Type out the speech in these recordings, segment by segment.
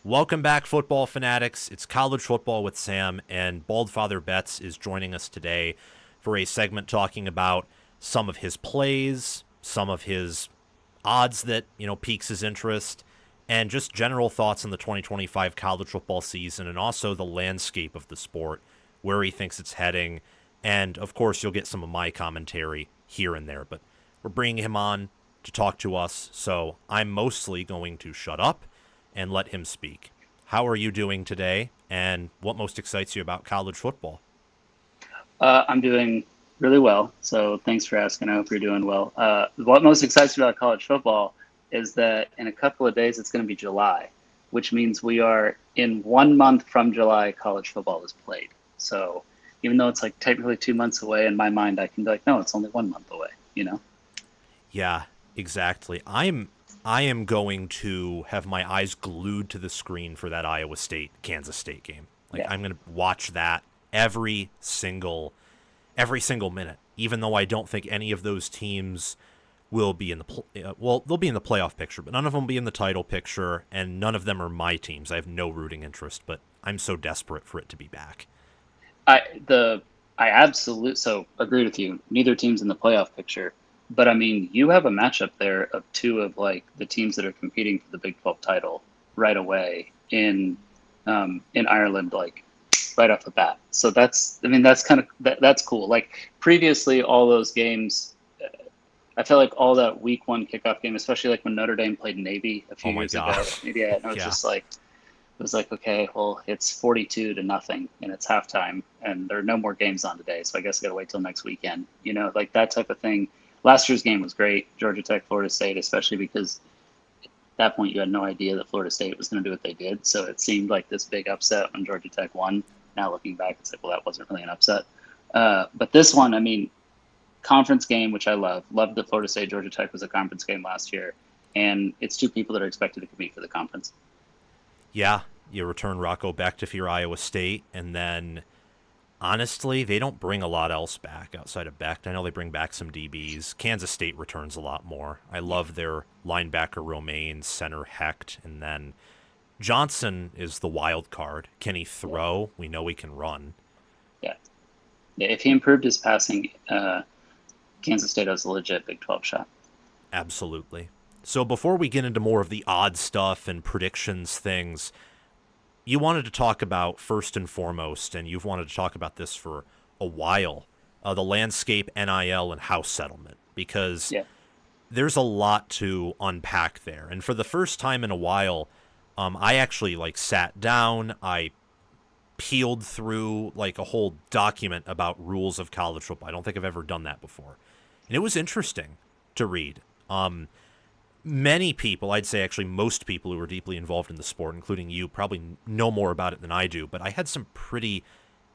Welcome back, football fanatics. It's College Football with Sam, and Baldfather Bets is joining us today for a segment talking about some of his plays, some of his odds that, piques his interest, and just general thoughts on the 2025 college football season and also the landscape of the sport, where he thinks it's heading. And, of course, you'll get some of my commentary here and there. But we're bringing him on to talk to us, so I'm mostly going to shut up and let him speak. How are you doing today, and what most excites you about college football? I'm doing really well, so thanks for asking. I hope you're doing well. What most excites me about college football is that in a couple of days it's going to be July, which means we are in 1 month from July, college football is played. So even though it's like technically 2 months away, in my mind, I can be like, no, it's only 1 month away, you know? Yeah, exactly. I am going to have my eyes glued to the screen for that Iowa State Kansas State game. Like Yeah. I'm going to watch that every single minute, even though I don't think any of those teams will be in they'll be in the playoff picture, but none of them will be in the title picture, and none of them are my teams. I have no rooting interest, but I'm so desperate for it to be back. I the I absolutely so agree with you. Neither team's in the playoff picture, but I mean, you have a matchup there of two of like the teams that are competing for the Big 12 title right away in Ireland, like right off the bat. So I mean, that's cool. Like previously, all those games, I felt like all that week one kickoff game, especially like when Notre Dame played Navy a Oh few my years ago. gosh. Maybe I was Yeah. just like it was like, okay, well, it's 42-0 and it's halftime and there are no more games on today. So I guess I got to wait till next weekend, like that type of thing. Last year's game was great. Georgia Tech, Florida State, especially because at that point you had no idea that Florida State was going to do what they did. So it seemed like this big upset when Georgia Tech won. Now looking back, it's like, well, that wasn't really an upset. But this one, I mean, conference game, which I love. Loved that Florida State, Georgia Tech was a conference game last year. And it's two people that are expected to compete for the conference. Yeah, you return Rocco back to your Iowa State, and then honestly, they don't bring a lot else back outside of Becht. I know they bring back some DBs. Kansas State returns a lot more. I Yeah. love their linebacker Romaine, center Hecht, and then Johnson is the wild card. Can he Yeah. throw? We know he can run. Yeah. Yeah, if he improved his passing, Kansas State has a legit Big 12 shot. Absolutely. So before we get into more of the odd stuff and predictions things, you wanted to talk about first and foremost, and you've wanted to talk about this for a while, the landscape, NIL, and house settlement, because Yeah. there's a lot to unpack there. And for the first time in a while, I actually like sat down, I peeled through like a whole document about rules of college football. I don't think I've ever done that before, and it was interesting to read. Many people, I'd say actually most people who are deeply involved in the sport, including you, probably know more about it than I do, but I had some pretty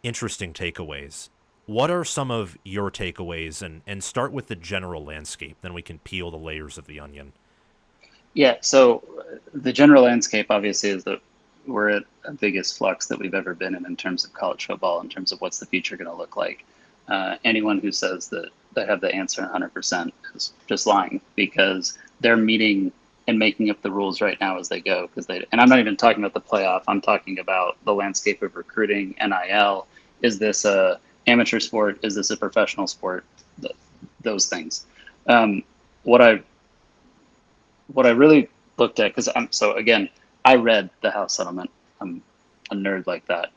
interesting takeaways. What are some of your takeaways? And start with the general landscape, then we can peel the layers of the onion. Yeah. So the general landscape, obviously, is that we're at the biggest flux that we've ever been in terms of college football, in terms of what's the future going to look like. Anyone who says that they have the answer 100% is just lying because they're meeting and making up the rules right now as they go. And I'm not even talking about the playoff. I'm talking about the landscape of recruiting, NIL. Is this a amateur sport? Is this a professional sport? Those things. Um, what I what I really looked at, because so again, I read the House settlement. I'm a nerd like that.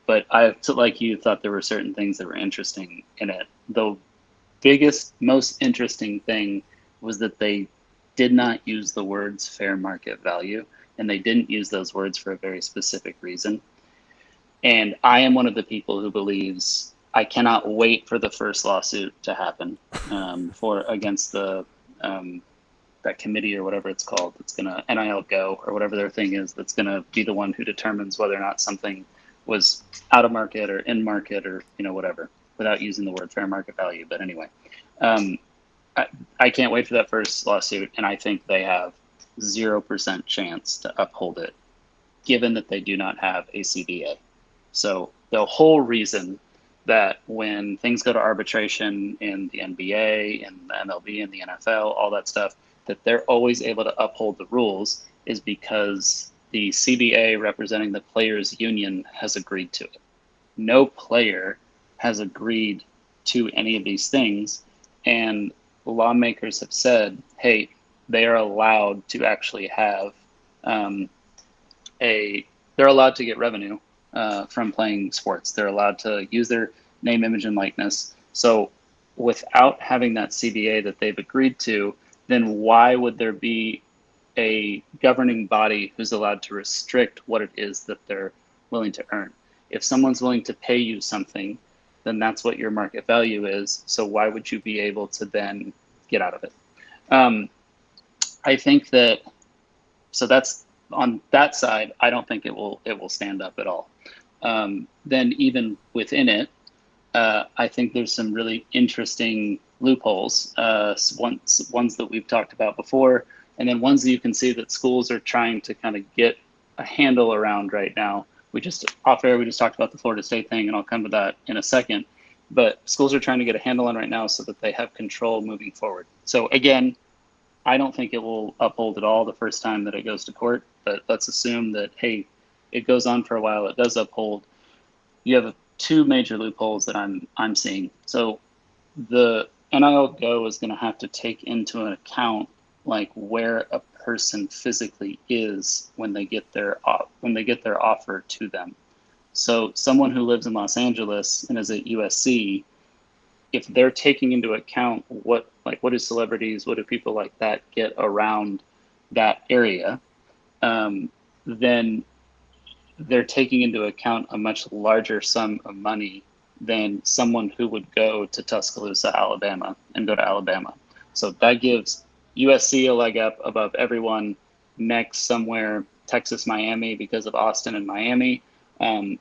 But I, like you, thought there were certain things that were interesting in it. The biggest, most interesting thing was that they did not use the words fair market value, and they didn't use those words for a very specific reason. And I am one of the people who believes I cannot wait for the first lawsuit to happen for against the that committee or whatever it's called that's going to NIL go or whatever their thing is that's going to be the one who determines whether or not something was out of market or in market or whatever without using the word fair market value. But anyway, um, I, I can't wait for that first lawsuit, and I think they have 0% chance to uphold it, given that they do not have a CBA. So the whole reason that when things go to arbitration in the NBA and the MLB and the NFL, all that stuff, that they're always able to uphold the rules is because the CBA representing the players union has agreed to it. No player has agreed to any of these things, and lawmakers have said, hey, they are allowed to actually have they're allowed to get revenue from playing sports. They're allowed to use their name, image, and likeness. So without having that CBA that they've agreed to, then why would there be a governing body who's allowed to restrict what it is that they're willing to earn? If someone's willing to pay you something, then that's what your market value is. So why would you be able to then get out of it? I think that, so that's on that side, I don't think it will stand up at all. Then even within it, I think there's some really interesting loopholes, ones that we've talked about before, and then ones that you can see that schools are trying to kind of get a handle around right now. We just talked about the Florida State thing, and I'll come to that in a second. But schools are trying to get a handle on right now so that they have control moving forward. So again, I don't think it will uphold at all the first time that it goes to court, but let's assume that, hey, it goes on for a while, it does uphold. You have two major loopholes that I'm seeing. So the NIL Go is going to have to take into an account like where a person physically is when they get their offer to them. So someone who lives in Los Angeles and is at USC, if they're taking into account what do celebrities, what do people like that get around that area, then they're taking into account a much larger sum of money than someone who would go to Tuscaloosa, Alabama, and go to Alabama. So that gives USC a leg up above everyone. Next, somewhere Texas, Miami, because of Austin and Miami.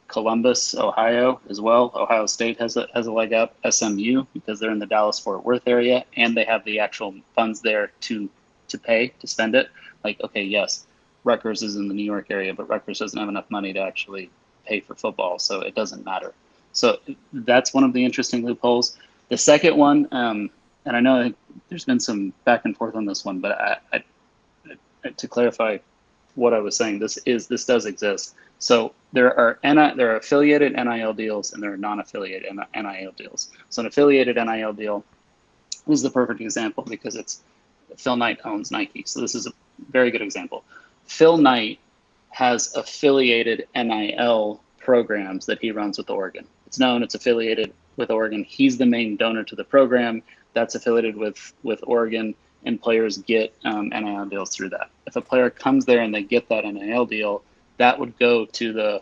Columbus, Ohio as well. Ohio State has a leg up. SMU, because they're in the Dallas-Fort Worth area, and they have the actual funds there to spend it. Like, okay, yes, Rutgers is in the New York area, but Rutgers doesn't have enough money to actually pay for football, so it doesn't matter. So that's one of the interesting loopholes. The second one, and I know there's been some back and forth on this one, but I to clarify what I was saying, this does exist. So there are affiliated NIL deals and there are non-affiliated NIL deals. So an affiliated NIL deal is the perfect example because it's Phil Knight owns Nike. So this is a very good example. Phil Knight has affiliated NIL programs that he runs with Oregon. It's known, it's affiliated with Oregon. He's the main donor to the program that's affiliated with Oregon, and players get NIL deals through that. If a player comes there and they get that NIL deal, that would go to the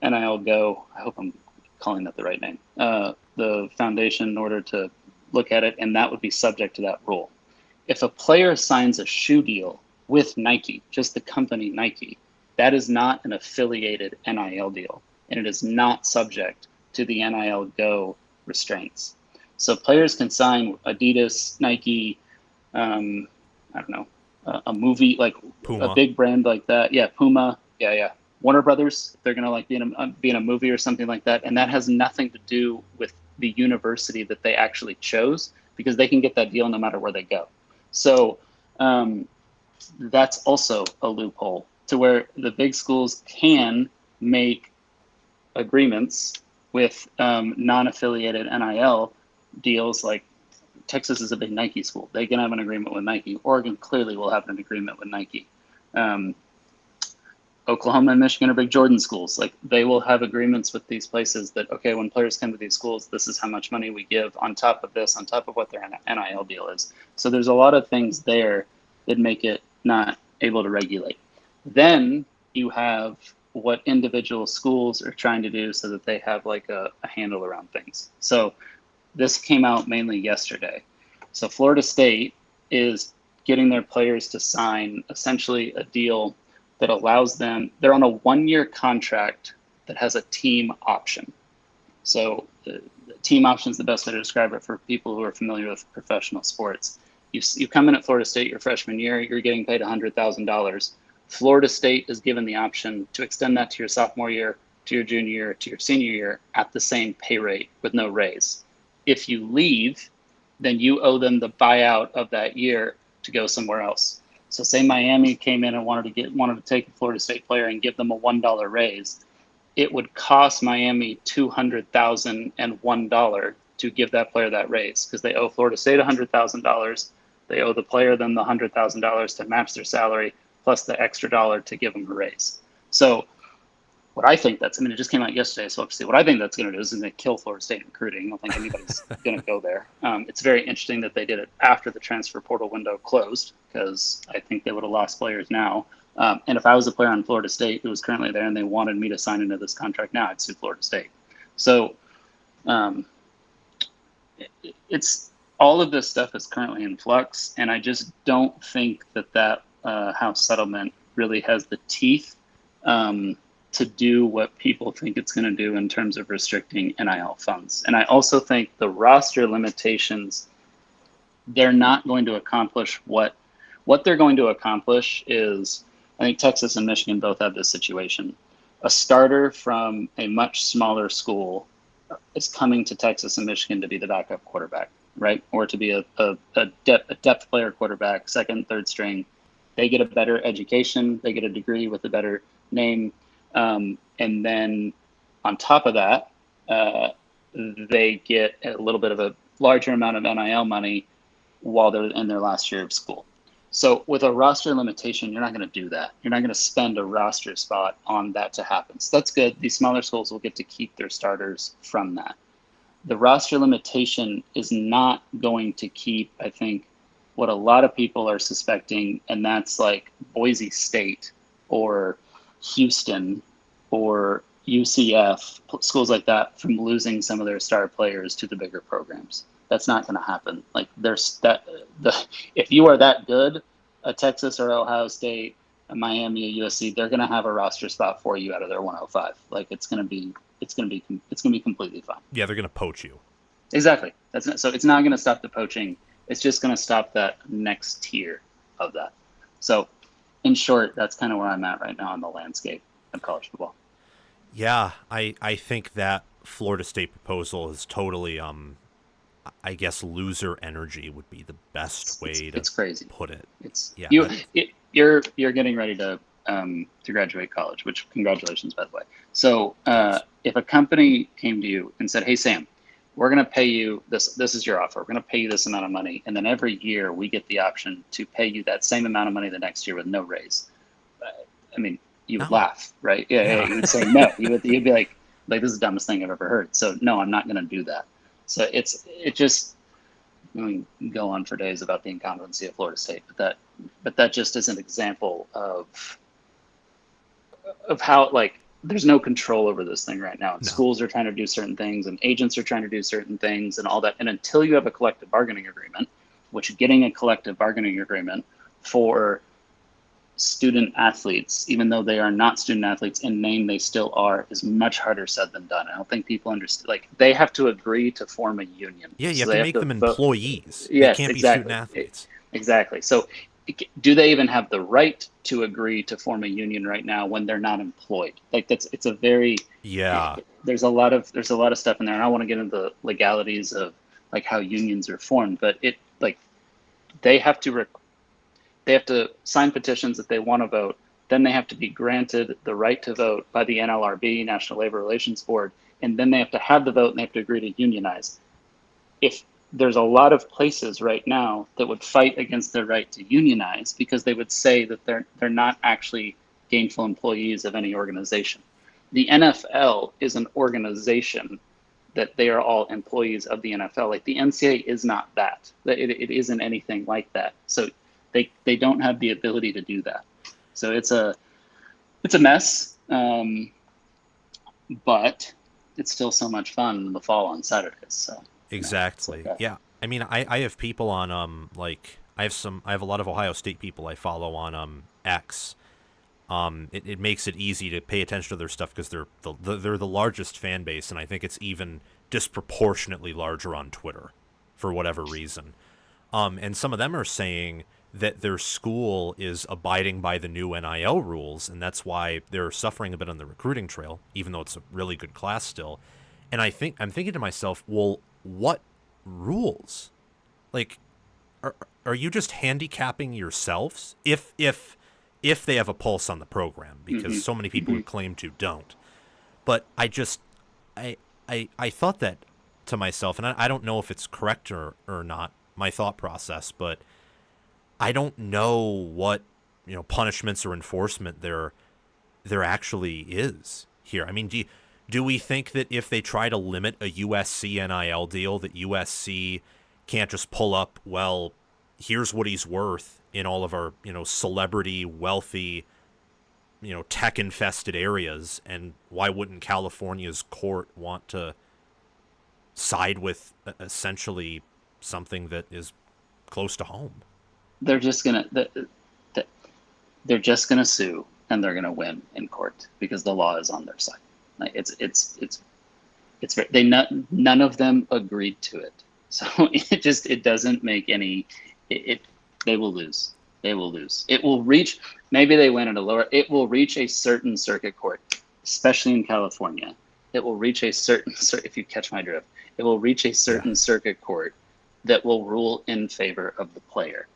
NIL Go, I hope I'm calling that the right name, the foundation in order to look at it, and that would be subject to that rule. If a player signs a shoe deal with Nike, just the company Nike, that is not an affiliated NIL deal, and it is not subject to the NIL Go restraints. So players can sign Adidas, Nike, I don't know, a movie like Puma. A big brand like that. Yeah, Puma. Yeah. Warner Brothers, they're going to like be in a movie or something like that. And that has nothing to do with the university that they actually chose, because they can get that deal no matter where they go. So that's also a loophole to where the big schools can make agreements with non-affiliated NIL deals. Like Texas is a big Nike school. They can have an agreement with Nike. Oregon clearly will have an agreement with Nike. Oklahoma and Michigan are big Jordan schools. Like they will have agreements with these places that, okay, when players come to these schools, this is how much money we give on top of this, on top of what their NIL deal is. So there's a lot of things there that make it not able to regulate. Then you have what individual schools are trying to do so that they have like a handle around things. So this came out mainly yesterday. So Florida State is getting their players to sign essentially a deal that allows them, they're on a 1-year contract that has a team option. So the team option is the best way to describe it for people who are familiar with professional sports. You come in at Florida State your freshman year, you're getting paid $100,000. Florida State is given the option to extend that to your sophomore year, to your junior year, to your senior year at the same pay rate with no raise. If you leave, then you owe them the buyout of that year to go somewhere else. So say Miami came in and wanted to take a Florida State player and give them a $1 raise, it would cost Miami $200,001 to give that player that raise because they owe Florida State $100,000. They owe the player then the $100,000 to match their salary plus the extra dollar to give them a raise. So what I think it just came out yesterday, so obviously what I think that's going to do is going to kill Florida State recruiting. I don't think anybody's going to go there. It's very interesting that they did it after the transfer portal window closed because I think they would have lost players now. And if I was a player on Florida State who was currently there and they wanted me to sign into this contract now, I'd sue Florida State. So it's all of this stuff is currently in flux, and I just don't think that House settlement really has the teeth to do what people think it's going to do in terms of restricting NIL funds. And I also think the roster limitations, they're not going to accomplish what they're going to accomplish is, I think Texas and Michigan both have this situation. A starter from a much smaller school is coming to Texas and Michigan to be the backup quarterback, right? Or to be a depth player quarterback, second, third string. They get a better education. They get a degree with a better name. And then on top of that, they get a little bit of a larger amount of NIL money while they're in their last year of school. So with a roster limitation, you're not going to do that. You're not going to spend a roster spot on that to happen. So that's good. These smaller schools will get to keep their starters from that. The roster limitation is not going to keep, I think, what a lot of people are suspecting, and that's like Boise State or Houston or UCF, schools like that, from losing some of their star players to the bigger programs. That's not going to happen. Like if you are that good, a Texas or Ohio State, a Miami, a USC, they're going to have a roster spot for you out of their 105. Like it's going to be completely fine. Yeah, they're going to poach you. Exactly. So it's not going to stop the poaching. It's just going to stop that next tier of that. So in short, that's kind of where I'm at right now in the landscape of college football. Yeah, I think that Florida State proposal is totally I guess loser energy would be the best way to crazy. Put it. You're getting ready to graduate college, which congratulations, by the way. So if a company came to you and said, "Hey Sam, we're going to pay you this. This is your offer. We're going to pay you this amount of money, and then every year we get the option to pay you that same amount of money the next year with no raise." I mean, you would laugh, right? Yeah, you would say no. You'd be like this is the dumbest thing I've ever heard. So no, I'm not going to do that. So it just, I mean, go on for days about the incompetency of Florida State, but that just is an example of how there's no control over this thing right now. And schools are trying to do certain things, and agents are trying to do certain things, and all that. And until you have a collective bargaining agreement, which getting a collective bargaining agreement for student athletes, even though they are not student athletes in name, they still are, is much harder said than done. I don't think people understand. They have to agree to form a union. Yeah, you have to make them employees. Yes, they can't exactly. be student athletes. Exactly. So do they even have the right to agree to form a union right now when they're not employed? It's a very There's a lot of stuff in there, and I want to get into the legalities of how unions are formed, but they have to sign petitions if they want to vote. Then they have to be granted the right to vote by the NLRB, National Labor Relations Board, and then they have to have the vote and they have to agree to unionize. If there's a lot of places right now that would fight against their right to unionize because they would say that they're not actually gainful employees of any organization. The NFL is an organization that they are all employees of the NFL. The NCAA is not that. It isn't anything like that. So they don't have the ability to do that. So it's a mess, but it's still so much fun in the fall on Saturdays. So exactly. Yeah. I mean, I have people on I have a lot of Ohio State people I follow on X. It makes it easy to pay attention to their stuff because they're the largest fan base, and I think it's even disproportionately larger on Twitter for whatever reason. And some of them are saying that their school is abiding by the new NIL rules, and that's why they're suffering a bit on the recruiting trail, even though it's a really good class still. And I'm thinking to myself, well, what rules? are you just handicapping yourselves if they have a pulse on the program, Hmm. because so many people Hmm. who claim to don't. But I thought that to myself, and I don't know if it's correct or not, my thought process, but I don't know what, punishments or enforcement there actually is here. I mean, do we think that if they try to limit a USC NIL deal, that USC can't just pull up, well, here's what he's worth in all of our, celebrity, wealthy, tech infested areas, and why wouldn't California's court want to side with essentially something that is close to home? They're just gonna th- they're just gonna sue and they're gonna win in court because the law is on their side. Like none of them agreed to it, so it doesn't make any. It they will lose. They will lose. It will reach. Maybe they win at a lower. It will reach a certain circuit court, especially in California. It will reach a certain. If you catch my drift, it will reach a Yeah. certain circuit court that will rule in favor of the player,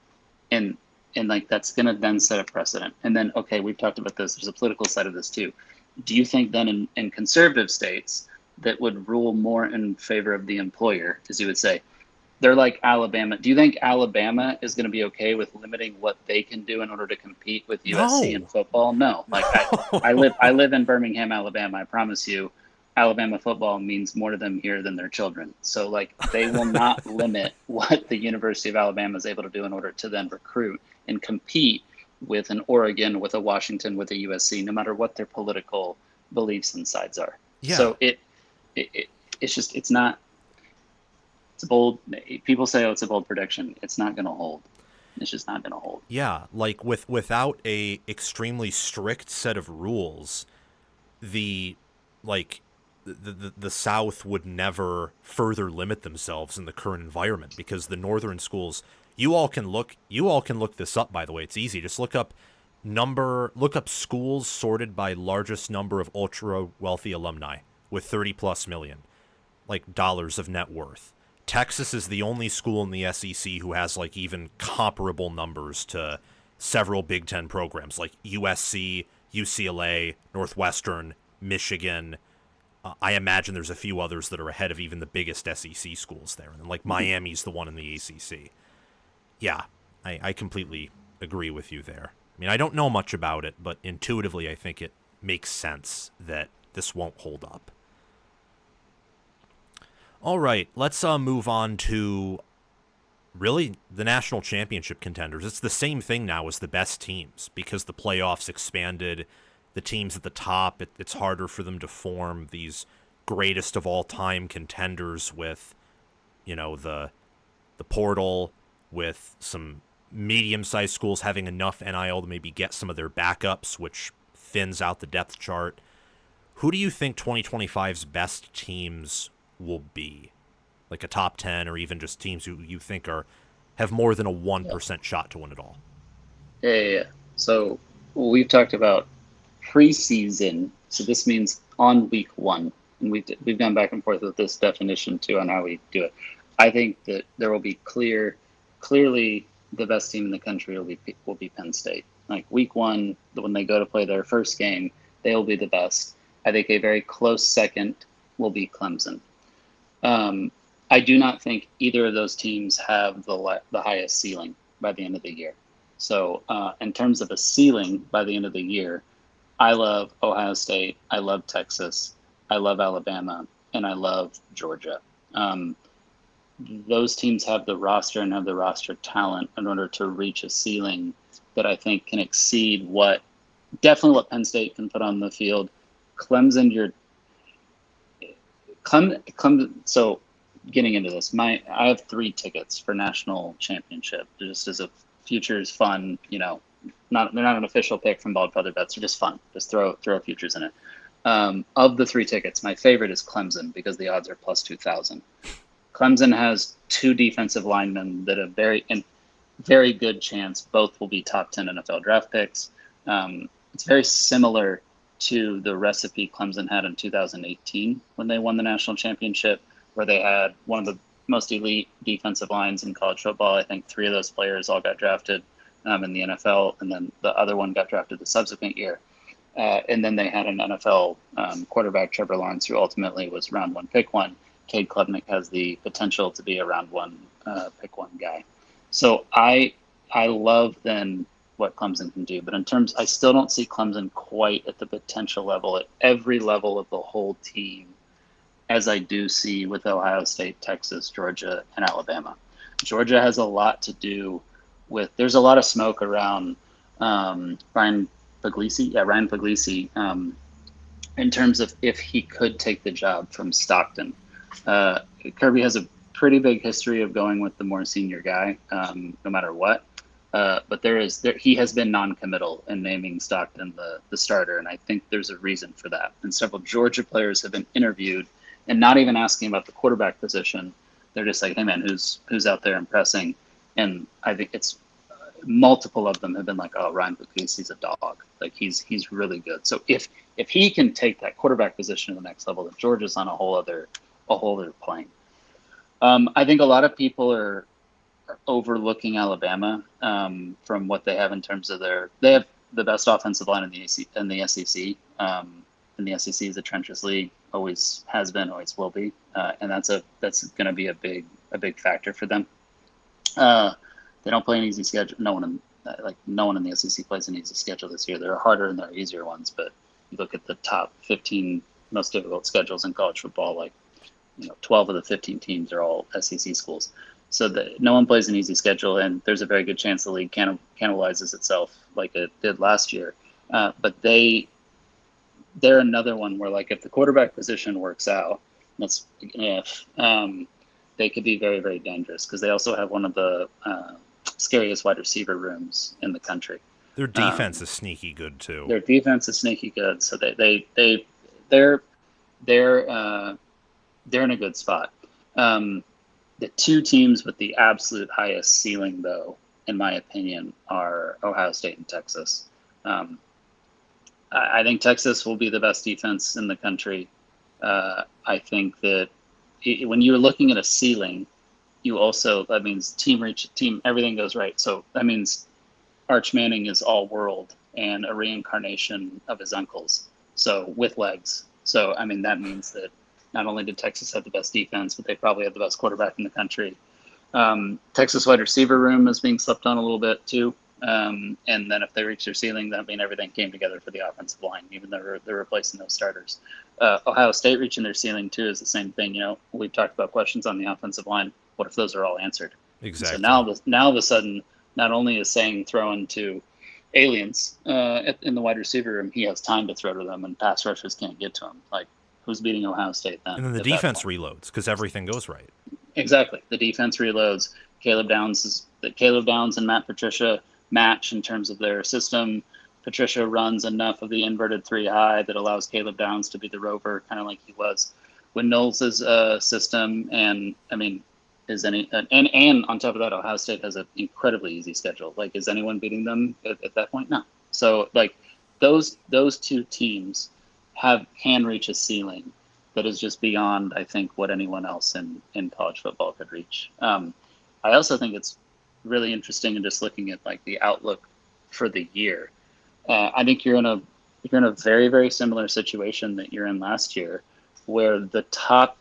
and like that's going to then set a precedent. And then, okay, we've talked about this. There's a political side of this too. Do you think then in conservative states that would rule more in favor of the employer, as you would say, they're like Alabama. Do you think Alabama is going to be okay with limiting what they can do in order to compete with USC in No. football? No. Like I live in Birmingham, Alabama. I promise you, Alabama football means more to them here than their children. So like they will not limit what the University of Alabama is able to do in order to then recruit and compete with an Oregon, with a Washington, with a USC, no matter what their political beliefs and sides are. Yeah. So it it's just it's not it's a bold. People say, "Oh, it's a bold prediction." It's not going to hold. It's just not going to hold. Yeah, like without a extremely strict set of rules, the like the South would never further limit themselves in the current environment, because the northern schools, you all can look this up, by the way. It's easy. Just look up schools sorted by largest number of ultra wealthy alumni with 30 plus million like dollars of net worth. Texas is the only school in the SEC who has like even comparable numbers to several Big Ten programs like USC, UCLA, Northwestern, Michigan. I imagine there's a few others that are ahead of even the biggest SEC schools there. And then, like, Miami's the one in the ACC. Yeah, I completely agree with you there. I mean, I don't know much about it, but intuitively I think it makes sense that this won't hold up. All right, let's move on to really the national championship contenders. It's the same thing now as the best teams, because the playoffs expanded the teams at the top. It's harder for them to form these greatest of all time contenders with, the portal, with some medium sized schools having enough NIL to maybe get some of their backups, which thins out the depth chart. Who do you think 2025's best teams will be? Like a top 10, or even just teams who you think have more than a Yeah. 1% shot to win it all? Yeah. So we've talked about preseason. So this means on week one, and we've gone back and forth with this definition too on how we do it. I think that there will be clearly the best team in the country will be Penn State. Like week one, when they go to play their first game, they will be the best. I think a very close second will be Clemson. Um, I do not think either of those teams have the highest ceiling by the end of the year. So, in terms of a ceiling by the end of the year, I love Ohio State, I love Texas, I love Alabama, and I love Georgia. Um, those teams have the roster and have the roster talent in order to reach a ceiling that I think can exceed definitely what Penn State can put on the field. Clemson, so getting into this, I have 3 tickets for national championship, just as a futures fun. They're not an official pick from Baldfather Bets. They're just fun. Just throw futures in it. Of the 3 tickets, my favorite is Clemson because the odds are plus 2,000. Clemson has 2 defensive linemen that have very good chance both will be top 10 NFL draft picks. It's very similar to the recipe Clemson had in 2018 when they won the national championship, where they had one of the most elite defensive lines in college football. I think 3 of those players all got drafted in the NFL, and then the other one got drafted the subsequent year. And then they had an NFL quarterback, Trevor Lawrence, who ultimately was round 1, pick 1. Cade Klubnik has the potential to be a round 1, pick 1 guy. So I love then what Clemson can do, but in terms, I still don't see Clemson quite at the potential level at every level of the whole team, as I do see with Ohio State, Texas, Georgia, and Alabama. Georgia has a lot to do with. There's a lot of smoke around Ryan Puglisi, in terms of if he could take the job from Stockton. Kirby has a pretty big history of going with the more senior guy, no matter what. But he has been non-committal in naming Stockton the starter, and I think there's a reason for that. And several Georgia players have been interviewed, and not even asking about the quarterback position. They're just like, hey man, who's out there impressing? And I think it's multiple of them have been like, oh, Ryan Puglisi's a dog. Like he's really good. So if he can take that quarterback position to the next level, then Georgia's on a whole other plane. I think a lot of people are overlooking Alabama from what they have in terms of they have the best offensive line in the SEC. And the SEC is a trenches league, always has been, always will be, and that's going to be a big factor for them. They don't play an easy schedule. No one in the SEC plays an easy schedule this year. There are harder and there are easier ones, but you look at the top 15 most difficult schedules in college football, like 12 of the 15 teams are all SEC schools. So no one plays an easy schedule, and there's a very good chance the league cannibalizes itself like it did last year. But they're another one where, like, if the quarterback position works out, they could be very, very dangerous because they also have one of the scariest wide receiver rooms in the country. Their defense is sneaky good too. Their defense is sneaky good, so they're in a good spot. The 2 teams with the absolute highest ceiling, though, in my opinion, are Ohio State and Texas. I think Texas will be the best defense in the country. I think that when you're looking at a ceiling, that means team, everything goes right. So that means Arch Manning is all world and a reincarnation of his uncles. So with legs. So, I mean, that means that not only did Texas have the best defense, but they probably have the best quarterback in the country. Texas wide receiver room is being slept on a little bit too. And then if they reach their ceiling, that means everything came together for the offensive line, even though they're replacing those starters. Ohio State reaching their ceiling too is the same thing. We've talked about questions on the offensive line. What if those are all answered? Exactly. So now all of a sudden, not only is Sang throwing to aliens in the wide receiver room, he has time to throw to them, and pass rushers can't get to him. Like, who's beating Ohio State then? And then the defense reloads because everything goes right. Exactly. The defense reloads. Caleb Downs and Matt Patricia match in terms of their system. Patricia runs enough of the inverted 3 high that allows Caleb Downs to be the rover, kind of like he was with Knowles' system. And I mean, and on top of that, Ohio State has an incredibly easy schedule. Like, is anyone beating them at that point? No. So, like, those 2 teams can reach a ceiling that is just beyond, I think, what anyone else in college football could reach. I also think it's really interesting in just looking at, like, the outlook for the year. I think you're in a very, very similar situation that you're in last year, where the top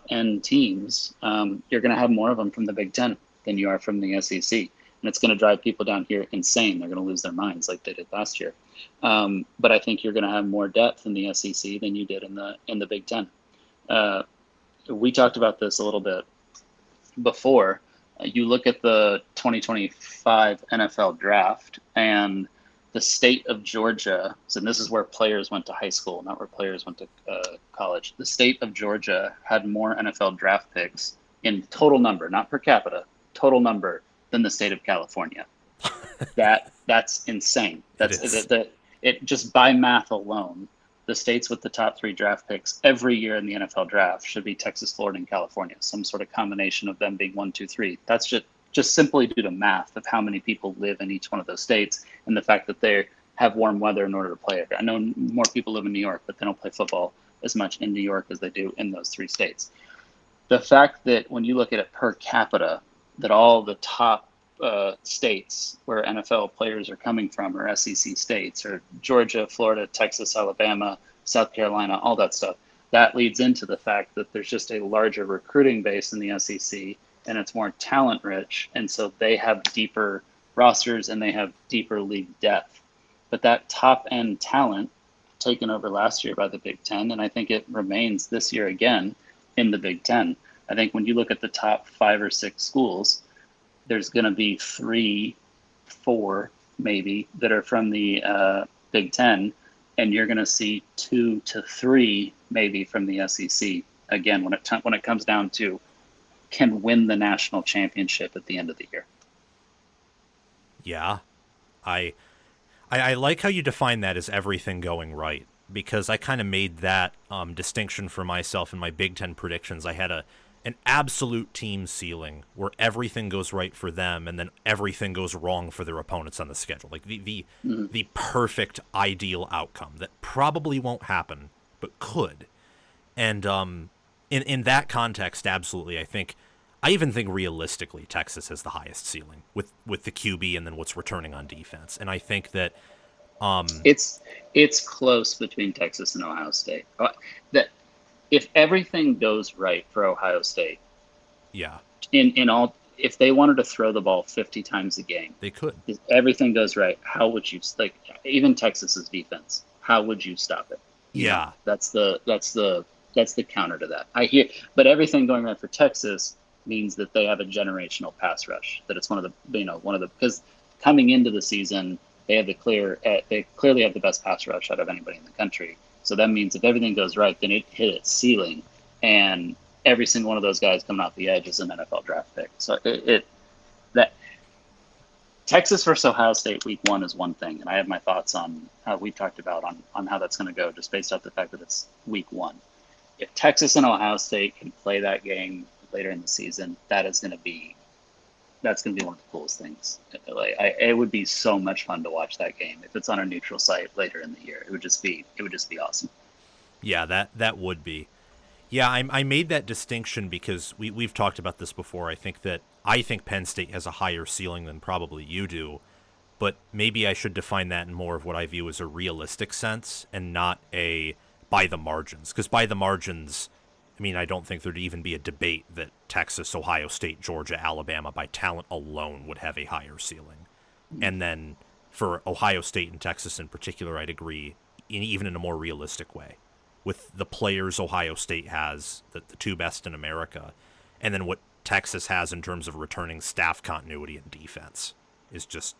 end teams, you're going to have more of them from the Big Ten than you are from the SEC, and it's going to drive people down here insane. They're going to lose their minds like they did last year. But I think you're going to have more depth in the SEC than you did in the Big Ten. We talked about this a little bit before. You look at the 2025 NFL draft, and the state of Georgia, so this is where players went to high school, not where players went to college. The state of Georgia had more NFL draft picks in total number, not per capita, total number, than the state of California. That's insane. It just by math alone, the states with the top 3 draft picks every year in the NFL draft should be Texas, Florida, and California. Some sort of combination of them being 1, 2, 3. That's just simply due to math of how many people live in each one of those states and the fact that they have warm weather in order to play it. I know more people live in New York, but they don't play football as much in New York as they do in those 3 states. the fact that when you look at it per capita, that all the top states where NFL players are coming from are SEC states, or Georgia, Florida, Texas, Alabama, South Carolina, all that stuff. That leads into the fact that there's just a larger recruiting base in the SEC, and it's more talent rich. And so they have deeper rosters and they have deeper league depth. But that top end talent taken over last year by the Big Ten, and I think it remains this year again in the Big Ten. I think when you look at the top 5 or 6 schools, there's going to be 3, 4 maybe that are from the Big Ten, and you're going to see 2 to 3 maybe from the SEC. Again, when it comes down to can win the national championship at the end of the year. Yeah, I like how you define that as everything going right, because I kind of made that distinction for myself in my Big Ten predictions. I had an absolute team ceiling where everything goes right for them and then everything goes wrong for their opponents on the schedule. Like the perfect ideal outcome that probably won't happen, but could. And in that context, absolutely, I even think realistically Texas has the highest ceiling with the QB and then what's returning on defense. And I think that it's close between Texas and Ohio State. That if everything goes right for Ohio State, yeah, in all, if they wanted to throw the ball 50 times a game, they could. If everything goes right, how would you, like, even Texas's defense, how would you stop it? Yeah, that's the counter to that. I hear, but everything going right for Texas means that they have a generational pass rush. That it's one of the because coming into the season they clearly have the best pass rush out of anybody in the country. So that means if everything goes right, then it hit its ceiling, and every single one of those guys coming off the edge is an NFL draft pick. So that Texas versus Ohio State week 1 is one thing, and I have my thoughts on how we've talked about on how that's going to go, just based off the fact that it's week 1. If Texas and Ohio State can play that game later in the season, that's going to be one of the coolest things. It would be so much fun to watch that game if it's on a neutral site later in the year. It would just be awesome. Yeah, that would be. Yeah, I made that distinction because we've talked about this before. I think Penn State has a higher ceiling than probably you do, but maybe I should define that in more of what I view as a realistic sense and not a by the margins. Because by the margins, I mean, I don't think there'd even be a debate that Texas, Ohio State, Georgia, Alabama, by talent alone, would have a higher ceiling. And then for Ohio State and Texas in particular, I'd agree, even in a more realistic way, with the players Ohio State has, the 2 best in America, and then what Texas has in terms of returning staff continuity and defense is just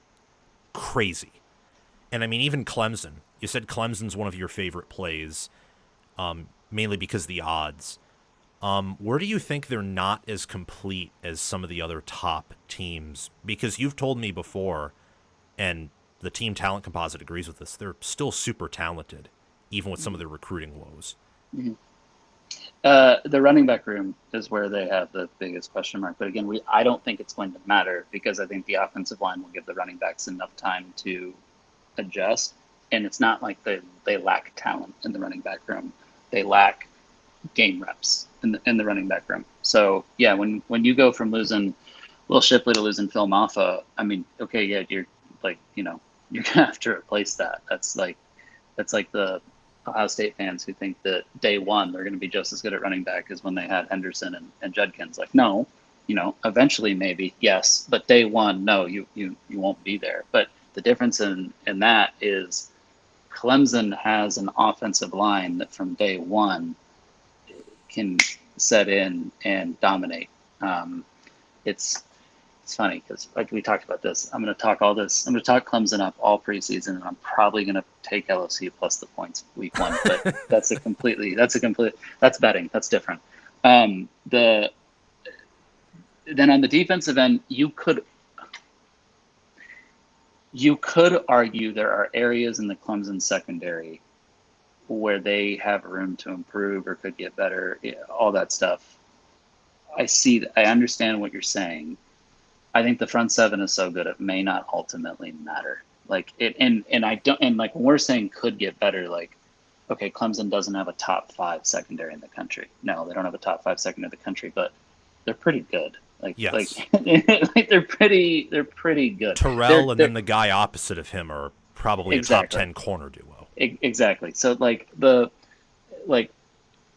crazy. And I mean, even Clemson, you said Clemson's one of your favorite plays, mainly because of the odds. Where do you think they're not as complete as some of the other top teams? Because you've told me before, and the team talent composite agrees with this, they're still super talented, even with some of their recruiting woes. Mm-hmm. The running back room is where they have the biggest question mark. But again, I don't think it's going to matter, because I think the offensive line will give the running backs enough time to adjust. And it's not like they lack talent in the running back room. They lack game reps in the running back room. So yeah, when you go from losing Will Shipley to losing Phil Maffa, I mean, okay, yeah, you're like, you're gonna have to replace that. That's like the Ohio State fans who think that day 1 they're going to be just as good at running back as when they had Henderson and Judkins. Like, no, eventually maybe, yes, but day 1, no, you won't be there. But the difference in that is Clemson has an offensive line that from day 1 can set in and dominate. It's funny because, like we talked about this, I'm going to talk Clemson up all preseason, and I'm probably going to take LSU plus the points week 1. But that's betting. That's different. Then on the defensive end, you could argue there are areas in the Clemson secondary where they have room to improve or could get better, all that stuff. I understand what you're saying. I think the front 7 is so good it may not ultimately matter. Like it, and I don't, and like when we're saying could get better, like okay, Clemson doesn't have a top 5 secondary in the country. No, they don't have a top 5 secondary in the country, but they're pretty good. Yes. Like they're pretty good. Terrell and They're then the guy opposite of him are probably a top exactly 10 corner duo. exactly. So like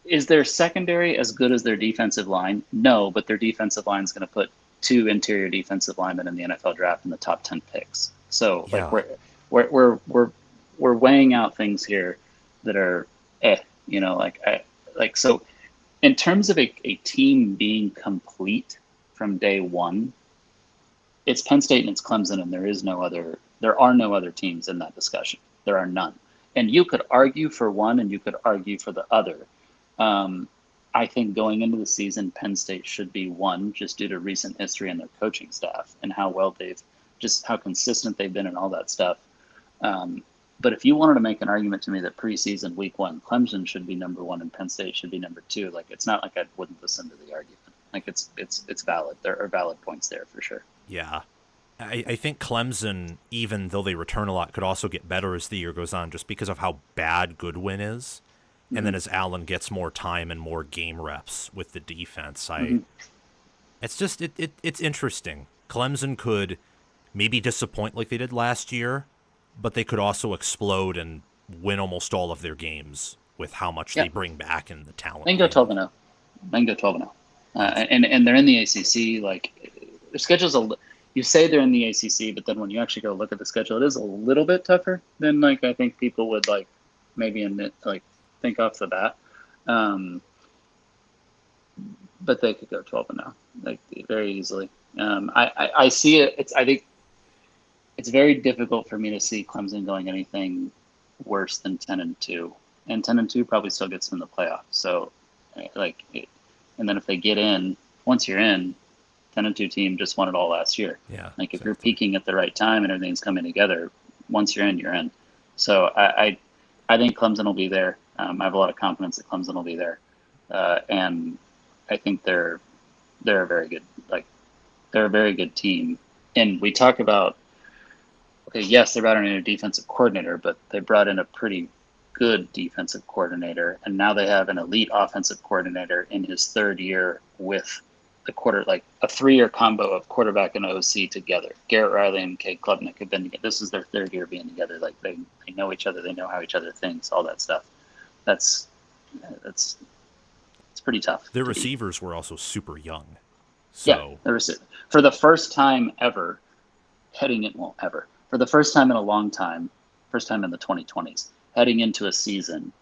is their secondary as good as their defensive line? No, but their defensive line is going to put 2 interior defensive linemen in the NFL draft in the top 10 picks. So like Yeah. we're weighing out things here that are so in terms of a team being complete from day one, it's Penn State and it's Clemson, and there are no other teams in that discussion. There are none. And you could argue for one and you could argue for the other. Um, I think going into the season, Penn State should be one, just due to recent history and their coaching staff and how consistent they've been and all that stuff. But if you wanted to make an argument to me that preseason week 1, Clemson should be number 1 and Penn State should be number 2, like it's not like I wouldn't listen to the argument. Like it's valid. There are valid points there for sure. Yeah. I think Clemson, even though they return a lot, could also get better as the year goes on just because of how bad Goodwin is. Mm-hmm. And then as Allen gets more time and more game reps with the defense, it's just it's interesting. Clemson could maybe disappoint like they did last year, but they could also explode and win almost all of their games with how much they bring back and the talent. They can go 12-0. They can go 12-0. And they're in the ACC. Like their schedule's you say they're in the ACC, but then when you actually go look at the schedule, it is a little bit tougher than like I think people would like maybe think off the bat. But they could go 12-0 like very easily. I see it. I think it's very difficult for me to see Clemson going anything worse than 10-2, and 10-2 probably still gets them in the playoffs. So and then if they get in, once you're in, 10-2 team just won it all last year. Yeah. Like if you're peaking at the right time and everything's coming together, once you're in, you're in. So I think Clemson will be there. I have a lot of confidence that Clemson will be there, and I think they're a very good they're a very good team. And we talk about yes, they brought in a defensive coordinator, but they brought in a pretty good defensive coordinator, and now they have an elite offensive coordinator in his 3rd year with the a 3-year combo of quarterback and OC together. Garrett Riley and Cade Klubnik have been together. This is their 3rd year being together. Like they know each other, they know how each other thinks, all that stuff. It's pretty tough. Their receivers were also super young. So for the first time ever, for the first time in a long time, first time in the 2020s, heading into a season,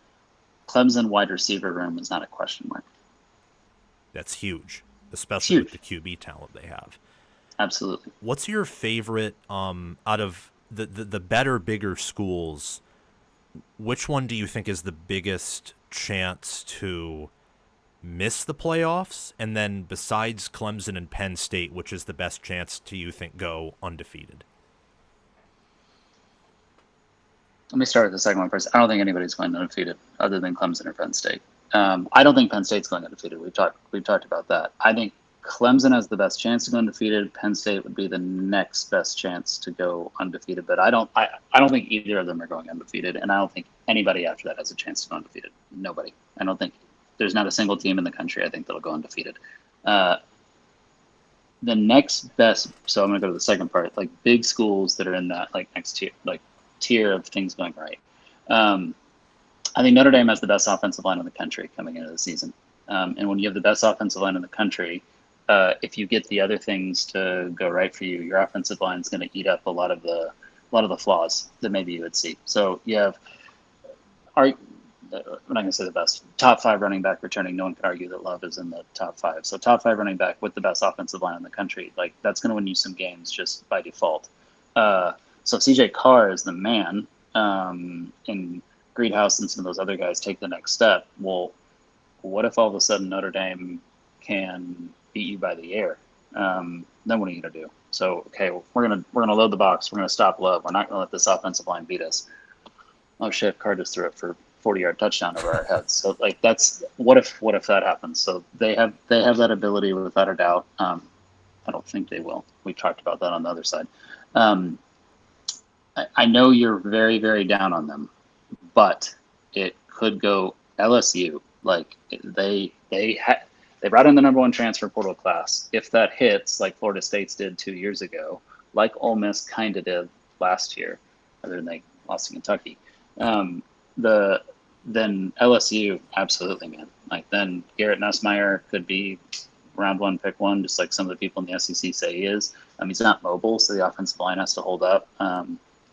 Clemson wide receiver room is not a question mark. That's huge, especially with the QB talent they have. Absolutely. What's your favorite out of the better, bigger schools? Which one do you think is the biggest chance to miss the playoffs? And then besides Clemson and Penn State, which is the best chance to you think go undefeated? Let me start with the second one first. I don't think anybody's going undefeated other than Clemson or Penn State. I don't think Penn State's going undefeated. We've talked about that. I think Clemson has the best chance to go undefeated. Penn State would be the next best chance to go undefeated. But I don't think either of them are going undefeated, and I don't think anybody after that has a chance to go undefeated. Nobody. I don't think there's not a single team in the country I think that'll go undefeated. The next best. So I'm going to go to the second part. Like big schools that are in that next tier of things going right. I think Notre Dame has the best offensive line in the country coming into the season. And when you have the best offensive line in the country, if you get the other things to go right for you, your offensive line is going to eat up a lot of the flaws that maybe you would see. So you have, I'm not going to say the best, top 5 running back returning. No one can argue that Love is in the top 5. So top 5 running back with the best offensive line in the country, that's going to win you some games just by default. So CJ Carr is the man, and Greedhouse and some of those other guys take the next step. Well, what if all of a sudden Notre Dame can beat you by the air? Then what are you going to do? So, we're gonna load the box. We're going to stop Love. We're not going to let this offensive line beat us. Oh shit, Carr just threw it for 40-yard touchdown over our heads. So that's what if that happens? So they have that ability without a doubt. I don't think they will. We talked about that on the other side. I know you're very, very down on them, but it could go LSU. Like they brought in the number one transfer portal class. If that hits, like Florida State's did 2 years ago, like Ole Miss kind of did last year, other than they lost to Kentucky, then LSU, absolutely, man. Like then Garrett Nussmeier could be round one, pick one, just like some of the people in the SEC say he is. He's not mobile, so the offensive line has to hold up.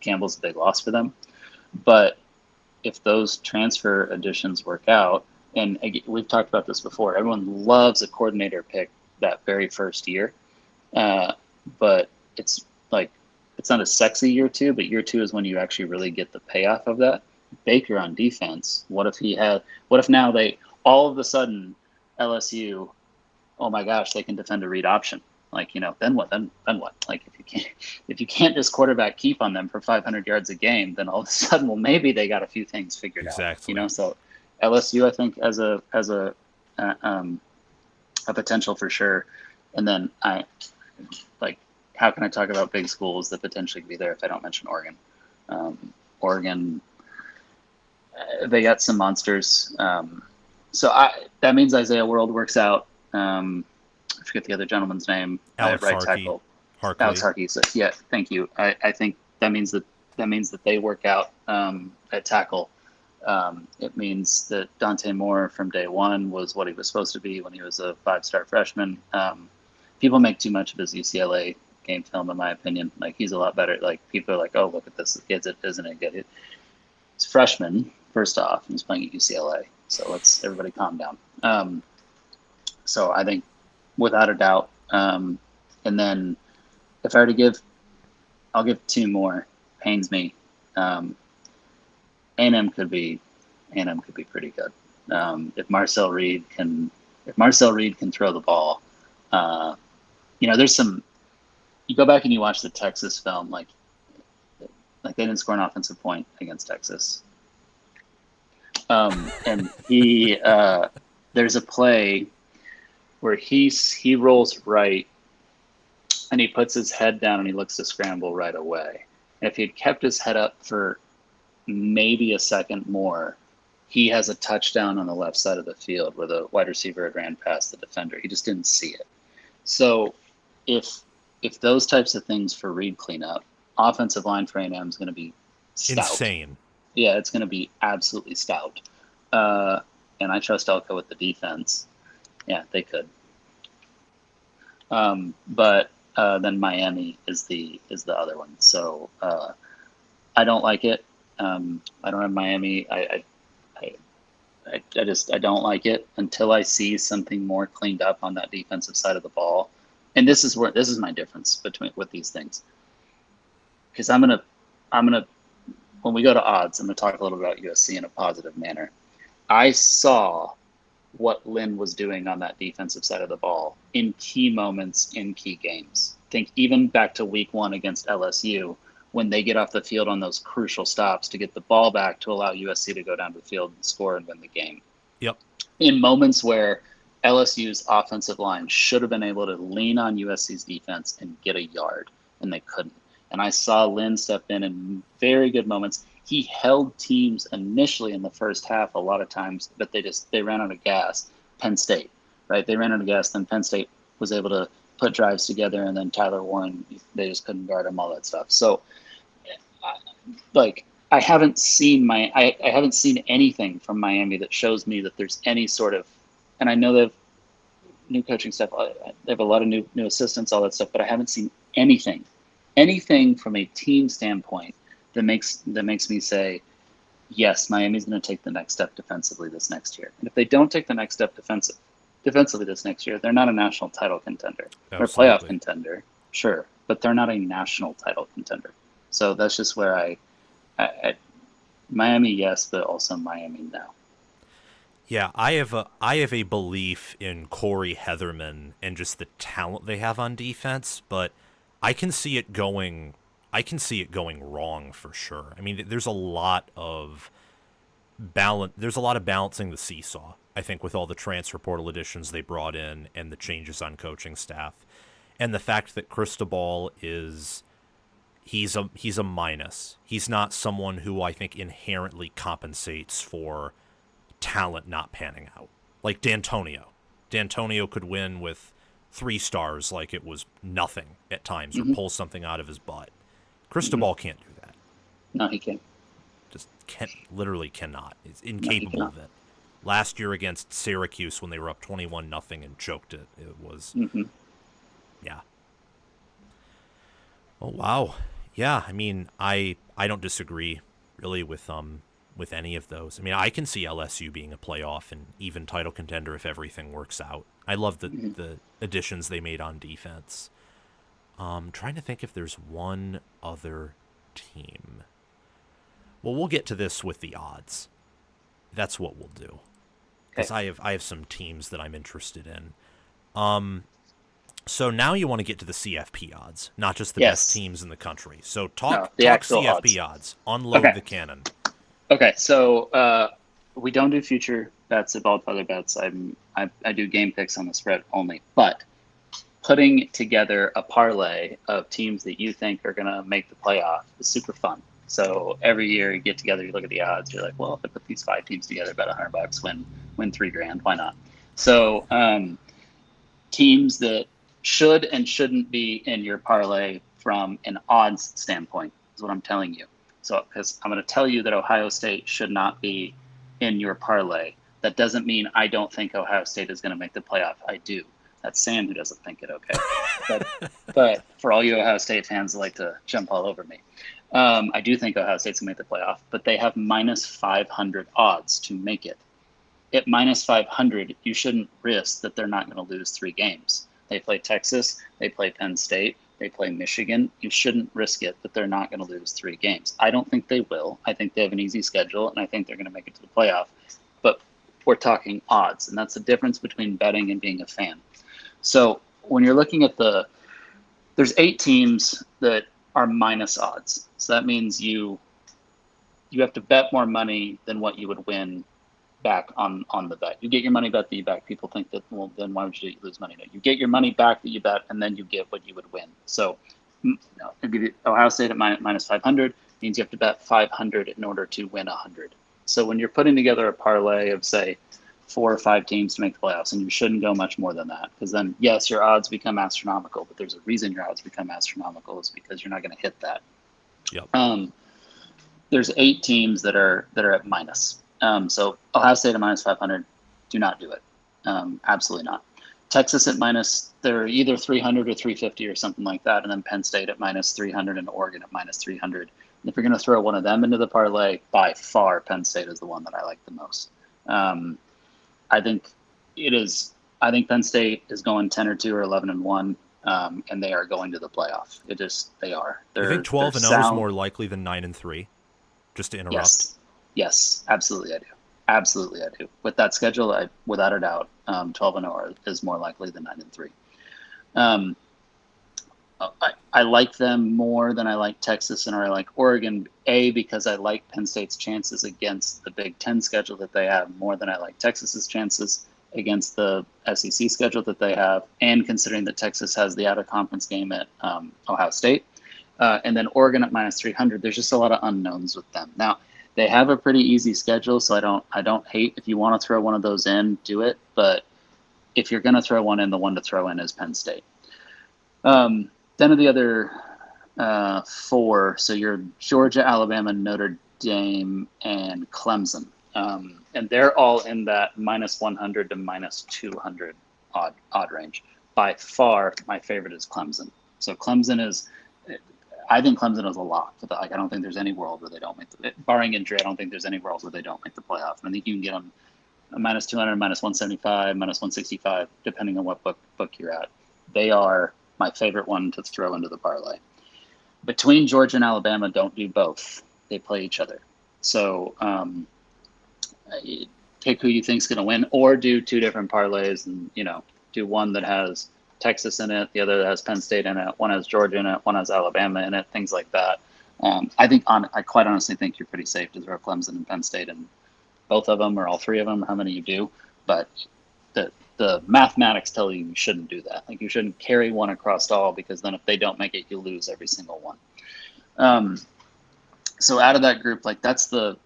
Campbell's a big loss for them. But if those transfer additions work out, and we've talked about this before, everyone loves a coordinator pick that very first year. But it's like, it's not a sexy year two, but year two is when you actually really get the payoff of that. Baker on defense. What if now all of a sudden LSU, oh my gosh, they can defend a read option. Like, then what? Then what? Like if you can't just quarterback keep on them for 500 yards a game, then all of a sudden, well, maybe they got a few things figured out. So LSU, I think as a potential for sure. And then how can I talk about big schools that potentially could be there if I don't mention Oregon? Oregon, they got some monsters. That means Isaiah World works out. I forget the other gentleman's name. Alex right Harkey. tackle. Alex Harkey. So, yeah, thank you. I think that means that they work out at tackle. It means that Dante Moore from day one was what he was supposed to be when he was a 5-star freshman. People make too much of his UCLA game film, in my opinion. Like, he's a lot better. Like, people are like, oh, look at this. Isn't it good? It's freshman, first off, and he's playing at UCLA. So let's everybody calm down. So I think without a doubt. And then if I were to give, I'll give two more. Pains me. A&M could be pretty good. If Marcel Reed can throw the ball, there's some. You go back and you watch the Texas film, like they didn't score an offensive point against Texas. And there's a play where he rolls right and he puts his head down and he looks to scramble right away. And if he had kept his head up for maybe a second more, he has a touchdown on the left side of the field where the wide receiver had ran past the defender. He just didn't see it. So if those types of things for Reed clean up, offensive line for A&M is going to be stout. Insane. Yeah, it's going to be absolutely stout. And I trust Elko with the defense. Yeah, they could. But then Miami is the other one. So I don't like it. I don't have Miami. I don't like it until I see something more cleaned up on that defensive side of the ball. And this is my difference with these things. Because I'm gonna when we go to odds, I'm gonna talk a little about USC in a positive manner. I saw what Lynn was doing on that defensive side of the ball in key moments in key games. Think even back to week 1 against LSU, when they get off the field on those crucial stops to get the ball back to allow USC to go down to the field and score and win the game. Yep. In moments where LSU's offensive line should have been able to lean on USC's defense and get a yard, and they couldn't. And I saw Lynn step in very good moments. He held teams initially in the first half a lot of times, but they ran out of gas. Penn State, right? They ran out of gas. Then Penn State was able to put drives together, and then Tyler Warren, they just couldn't guard him, all that stuff. So, I haven't seen I haven't seen anything from Miami that shows me that there's any sort of, and I know they have new coaching staff. They have a lot of new assistants, all that stuff, but I haven't seen anything from a team standpoint that makes me say, yes, Miami's going to take the next step defensively this next year. And if they don't take the next step defensively this next year, they're not a national title contender. Absolutely. They're a playoff contender, sure, but they're not a national title contender. So that's just where I Miami, yes, but also Miami, no. Yeah, I have a belief in Corey Heatherman and just the talent they have on defense, but I can see it going wrong for sure. I mean, there's a lot of balancing the seesaw, I think, with all the transfer portal additions they brought in and the changes on coaching staff. And the fact that Cristobal he's a minus. He's not someone who I think inherently compensates for talent not panning out. Like D'Antonio. D'Antonio could win with 3 stars like it was nothing at times, or Mm-hmm. pull something out of his butt. Cristobal can't do that. No, he can't. Just literally cannot. He's No, he incapable cannot. of it. Last year against Syracuse when they were up 21-0 and choked it, it was, Mm-hmm. yeah. Oh, wow. Yeah, I mean, I don't disagree really with any of those. I mean, I can see LSU being a playoff and even title contender if everything works out. I love Mm-hmm. the additions they made on defense. Trying to think if there's one other team. Well, we'll get to this with the odds. That's what we'll do. Because Okay. I have some teams that I'm interested in. So now you want to get to the CFP odds, not just the best Yes. teams in the country. So No, talk the actual CFP odds. Unload Okay. the cannon. Okay. So we don't do future bets at Baldfather Bets. I do game picks on the spread only. But putting together a parlay of teams that you think are going to make the playoff is super fun. So every year you get together, you look at the odds. You're like, well, if I put these 5 teams together, bet $100, win $3,000. Why not? So teams that should and shouldn't be in your parlay from an odds standpoint is what I'm telling you. So, because I'm going to tell you that Ohio State should not be in your parlay. That doesn't mean I don't think Ohio State is going to make the playoff. I do. That's Sam who doesn't think it. Okay, but for all you Ohio State fans that like to jump all over me, I do think Ohio State's going to make the playoff. But they have minus 500 odds to make it. At minus 500, you shouldn't risk that they're not going to lose 3 games. They play Texas, they play Penn State, they play Michigan. You shouldn't risk it that they're not going to lose 3 games. I don't think they will. I think they have an easy schedule, and I think they're going to make it to the playoff. But we're talking odds, and that's the difference between betting and being a fan. So when you're looking at there's 8 teams that are minus odds. So that means you have to bet more money than what you would win back on the bet. You get your money back that you bet. People think that, well, then why would you lose money? No, you get your money back that you bet, and then you get what you would win. So I'll give you Ohio State at minus 500 means you have to bet 500 in order to win 100. So when you're putting together a parlay of, say, 4 or 5 teams to make the playoffs, and you shouldn't go much more than that, because then, yes, your odds become astronomical, but there's a reason your odds become astronomical is because you're not going to hit that. Yep. There's 8 teams that are at minus. So Ohio State at minus 500, do not do it. Absolutely not. Texas at minus, they're either 300 or 350 or something like that. And then Penn State at minus 300 and Oregon at minus 300. And if you're going to throw one of them into the parlay, by far, Penn State is the one that I like the most. I think Penn State is going 10 or 2 or 11 and 1. And they are going to the playoff. They are. You think 12 and 0 is more likely than 9 and 3? Just to interrupt. Yes, absolutely I do. Absolutely I do. With that schedule, without a doubt, 12 and 0 is more likely than 9 and 3. I like them more than I like Texas and or I like Oregon, because I like Penn State's chances against the Big Ten schedule that they have more than I like Texas's chances against the SEC schedule that they have, and considering that Texas has the out-of-conference game at Ohio State. And then Oregon at minus 300, there's just a lot of unknowns with them. Now, they have a pretty easy schedule, so I don't hate if you want to throw one of those in, do it. But if you're going to throw one in, the one to throw in is Penn State. Then of the other 4, so you're Georgia, Alabama, Notre Dame, and Clemson. And they're all in that minus 100 to minus 200 odd range. By far, my favorite is Clemson. So I think Clemson is a lock. I don't think there's any world where they don't make barring injury, I don't think there's any world where they don't make the playoff. I think you can get them a minus 200, minus 175, minus 165, depending on what book you're at. They are my favorite one to throw into the parlay. Between Georgia and Alabama, don't do both. They play each other. So pick who you think is going to win, or do 2 different parlays and, do one that has Texas in it, the other that has Penn State in it, one has Georgia in it, one has Alabama in it, things like that. I quite honestly think you're pretty safe to throw Clemson and Penn State in both of them or all 3 of them, or how many you do. But the mathematics tell you shouldn't do that. Like, you shouldn't carry one across all, because then if they don't make it, you lose every single one. So out of that group, like that's the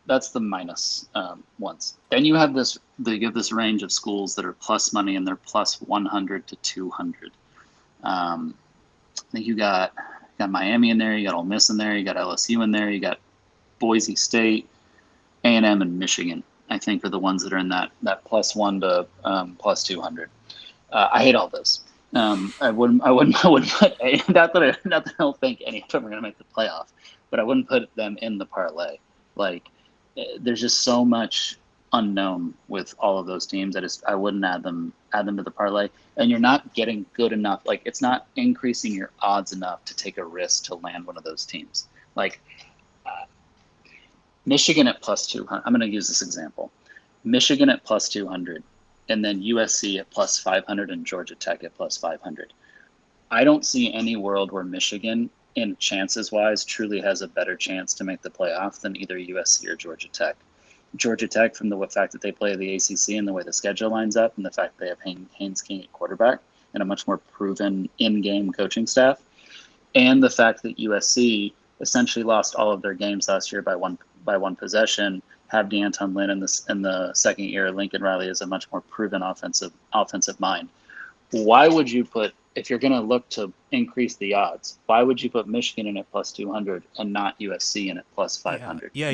minus ones. Then you have this. They give this range of schools that are plus money, and they're plus 100 to 200. I think you got Miami in there. You got Ole Miss in there. You got LSU in there. You got Boise State, A&M, and Michigan. I think are the ones that are in that plus 1 to plus 200. I hate all those. I wouldn't put not that I don't think any of them are going to make the playoff, but I wouldn't put them in the parlay. Like, there's just so much unknown with all of those teams. I wouldn't add them to the parlay, and you're not getting good enough. Like, it's not increasing your odds enough to take a risk to land one of those teams. Like Michigan at plus 200. I'm going to use this example: Michigan at plus 200. And then USC at plus 500 and Georgia Tech at plus 500. I don't see any world where Michigan, in chances-wise, truly has a better chance to make the playoff than either USC or Georgia Tech. Georgia Tech, from the fact that they play the ACC and the way the schedule lines up, and the fact they have Haynes King at quarterback and a much more proven in-game coaching staff, and the fact that USC essentially lost all of their games last year by one possession, have D'Anton Lynn in the second year. Lincoln Riley is a much more proven offensive mind. Why would you put, if you're going to look to increase the odds, why would you put Michigan in at plus 200 and not USC in at plus 500? Yeah.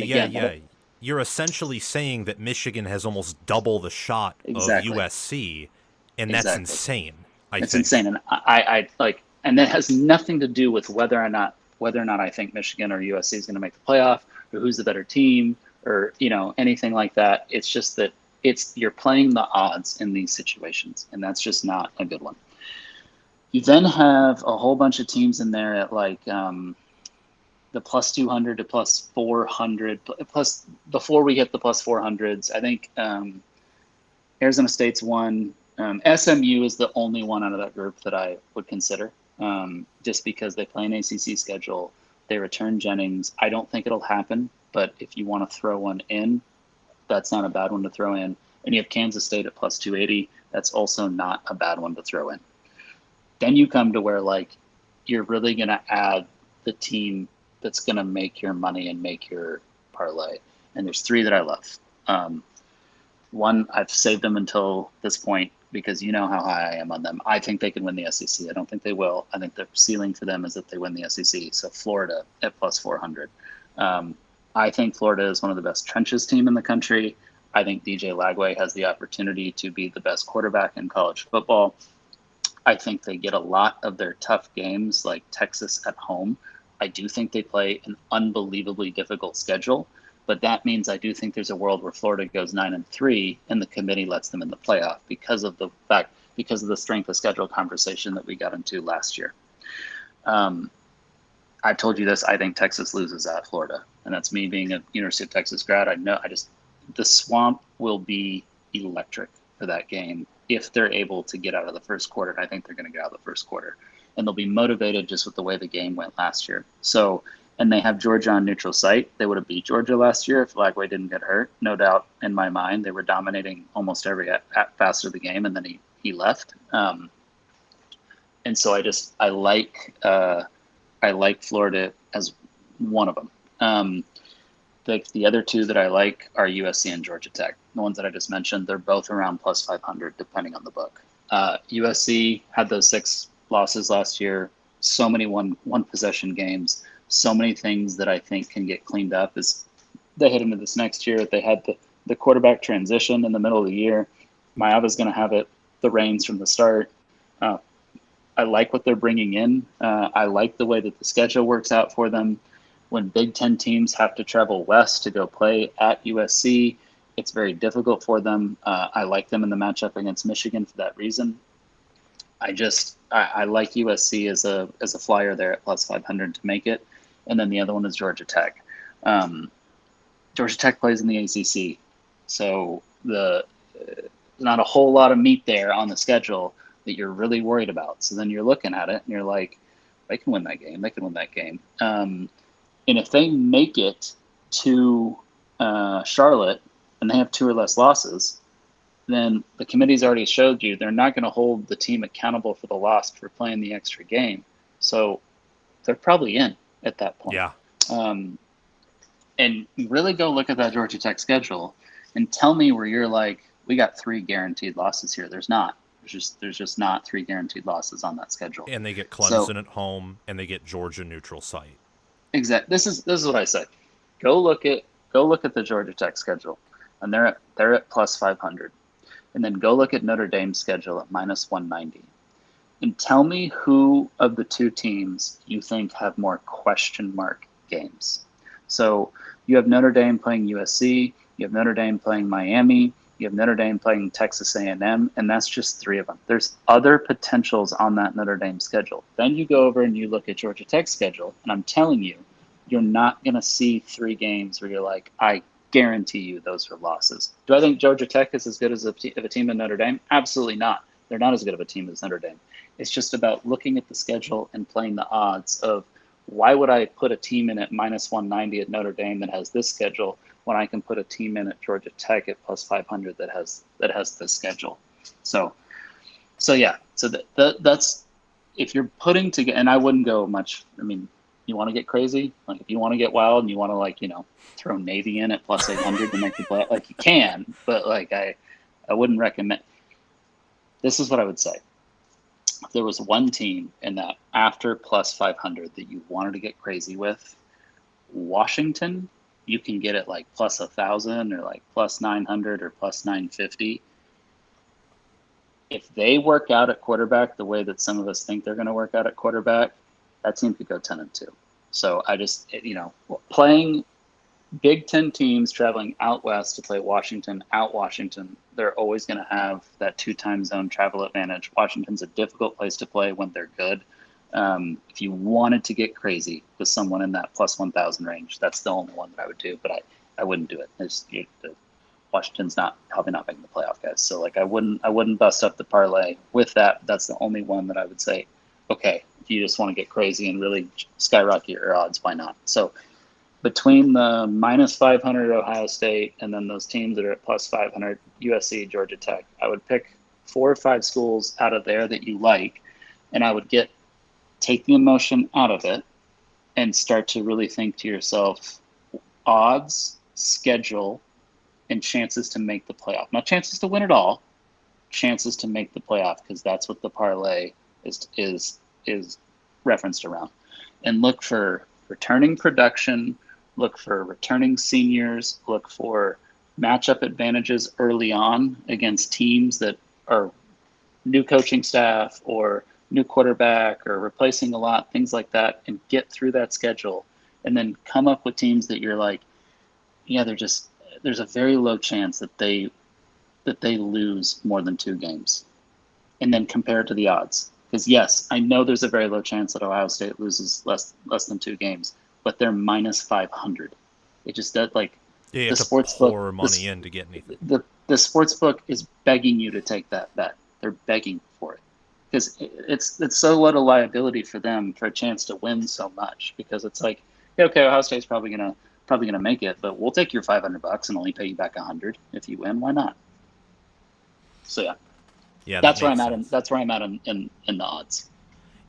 You're essentially saying that Michigan has almost double the shot Exactly. of USC, and that's insane. It's insane, and I like, and that has nothing to do with whether or not I think Michigan or USC is going to make the playoff, or who's the better team, or anything like that. It's just that you're playing the odds in these situations, and that's just not a good one. You then have a whole bunch of teams in there at like the plus 200 to plus 400, plus before we hit the plus 400s. I think Arizona State's one. SMU is the only one out of that group that I would consider, just because they play an ACC schedule. They return Jennings. I don't think it'll happen, but if you want to throw one in, that's not a bad one to throw in. And you have Kansas State at plus 280. That's also not a bad one to throw in. Then you come to where, like, you're really going to add the team that's going to make your money and make your parlay. And there's three that I love. One, I've saved them until this point because you know how high I am on them. I think they can win the SEC. I don't think they will. I think the ceiling for them is that they win the SEC. So Florida at plus 400. I think Florida is one of the best trenches team in the country. I think DJ Lagway has the opportunity to be the best quarterback in college football. I think they get a lot of their tough games, like Texas at home. I do think they play an unbelievably difficult schedule, but that means I do think there's a world where Florida goes 9-3 and the committee lets them in the playoff because of the strength of schedule conversation that we got into last year. I've told you this. I think Texas loses at Florida, and that's me being a University of Texas grad. I know. The swamp will be electric for that game if they're able to get out of the first quarter. And I think they're going to get out of the first quarter, and they'll be motivated just with the way the game went last year. So, and they have Georgia on neutral site. They would have beat Georgia last year if Lagway didn't get hurt. No doubt in my mind, they were dominating almost every facet of the game, and then he left. And so I like Florida as one of them. The other two that I like are USC and Georgia Tech. The ones that I just mentioned, they're both around plus 500, depending on the book. USC had those 6 losses last year. So many one possession games. So many things that I think can get cleaned up as they head into this next year. They had the quarterback transition in the middle of the year. Maiava's going to have the reins from the start. I like what they're bringing in. I like the way that the schedule works out for them. When Big Ten teams have to travel west to go play at USC, it's very difficult for them. I like them in the matchup against Michigan for that reason. I like USC as a flyer there at plus 500 to make it. And then the other one is Georgia Tech. Georgia Tech plays in the ACC. So not a whole lot of meat there on the schedule that you're really worried about. So then you're looking at it and you're like, they can win that game. They can win that game. And if they make it to Charlotte and they have 2 or less losses, then the committee's already showed you they're not going to hold the team accountable for the loss for playing the extra game. So they're probably in at that point. Yeah. and really go look at that Georgia Tech schedule and tell me where you're like, we got 3 guaranteed losses here. There's not. There's just not 3 guaranteed losses on that schedule. And they get So Clemson at home, and they get Georgia neutral site. exact. This is what I say. Go look at the Georgia Tech schedule, and they're at plus 500, and then go look at Notre Dame's schedule at minus 190, and tell me who of the 2 teams you think have more question mark games. So you have Notre Dame playing USC, you have Notre Dame playing Miami, you have Notre Dame playing Texas A&M, and that's just 3 of them. There's other potentials on that Notre Dame schedule. Then you go over and you look at Georgia Tech's schedule, and I'm telling you, you're not going to see 3 games where you're like, I guarantee you those are losses. Do I think Georgia Tech is as good as a team in Notre Dame? Absolutely not. They're not as good of a team as Notre Dame. It's just about looking at the schedule and playing the odds of why would I put a team in at minus 190 at Notre Dame that has this schedule when I can put a team in at Georgia Tech at plus 500 that has this schedule. So yeah. So that's if you're putting together, and I wouldn't go much. I mean, you want to get crazy, like if you want to get wild and you want to like throw Navy in at plus 800 to make the play, like you can, but like I wouldn't recommend. This is what I would say. If there was one team in that after plus 500 that you wanted to get crazy with, Washington, you can get it like plus 1,000 or like plus 900 or plus 950. If they work out at quarterback the way that some of us think they're going to work out at quarterback, that team could go 10-2. So I just, playing Big Ten teams traveling out west to play Washington, they're always going to have that 2 time zone travel advantage. Washington's a difficult place to play when they're good. If you wanted to get crazy with someone in that plus 1,000 range, that's the only one that I would do, but I wouldn't do it. Washington's probably not making the playoff, guys. So like I wouldn't bust up the parlay with that. That's the only one that I would say, okay, if you just want to get crazy and really skyrocket your odds, why not? So between the minus 500 Ohio State and then those teams that are at plus 500 USC, Georgia Tech, I would pick 4 or 5 schools out of there that you like, and I would take the emotion out of it and start to really think to yourself odds, schedule, and chances to make the playoff. Not chances to win it all, chances to make the playoff, because that's what the parlay is referenced around. And look for returning production, look for returning seniors, look for matchup advantages early on against teams that are new coaching staff or new quarterback or replacing a lot, things like that, and get through that schedule and then come up with teams that you're like, yeah, there's a very low chance that they lose more than 2 games, and then compare it to the odds. Because yes, I know there's a very low chance that Ohio State loses less than 2 games, but they're minus 500. It just does You the have to sports pour book. money in to get anything. The sports book is begging you to take that bet. They're begging for it because it's so little liability for them for a chance to win so much. Because it's like, okay, Ohio State's probably gonna make it, but we'll take your $500 and only pay you back 100 if you win. Why not? So yeah, that's where I'm sense. at. That's where I'm at in the odds.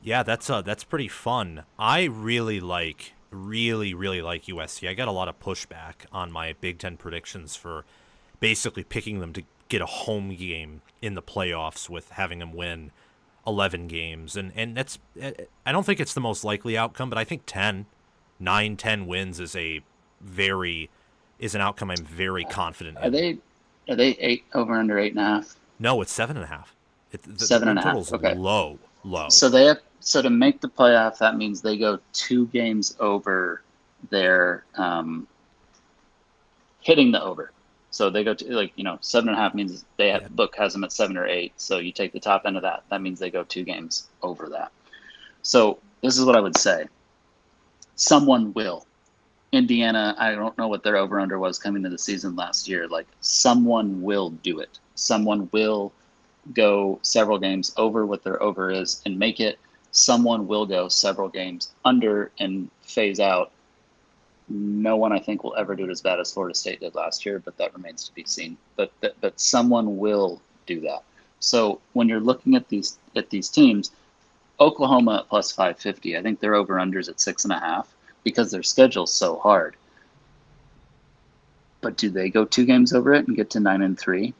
Yeah, that's pretty fun. I really like USC. I got a lot of pushback on my Big Ten predictions for basically picking them to get a home game in the playoffs with having them win 11 games, and that's, I don't think it's the most likely outcome, but I think 10 wins is an outcome I'm very confident in. Are they 8 over under 8.5? No, it's 7.5. The 7.5. total's Okay. low. So to make the playoff, that means they go 2 games over their hitting the over. So they go to 7.5 means book has them at 7 or 8. So you take the top end of that. That means they go 2 games over that. So this is what I would say. Someone will. Indiana, I don't know what their over-under was coming to the season last year. Like, someone will do it. Someone will go several games over what their over is and make it. Someone will go several games under and phase out. No one, I think, will ever do it as bad as Florida State did last year, but that remains to be seen. But someone will do that. So when you're looking at these teams, Oklahoma at plus 550, I think their over-unders at 6.5 because their schedule's so hard. But do they go 2 games over it and get to 9-3?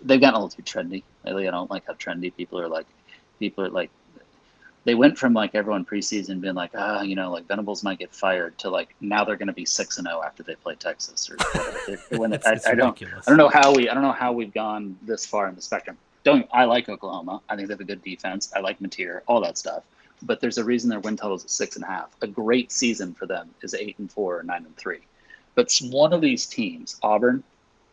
They've gotten a little too trendy lately. I don't like how trendy people are. Like they went from like everyone preseason being like, like Venables might get fired to like now they're going to be 6-0 after they play Texas or whatever. It's I ridiculous. don't know how we've gone this far in the spectrum. I like Oklahoma. I think they have a good defense. I like Mateer, all that stuff. But there's a reason their win total is at 6.5. A great season for them is 8-4 or 9-3. But one of these teams, Auburn,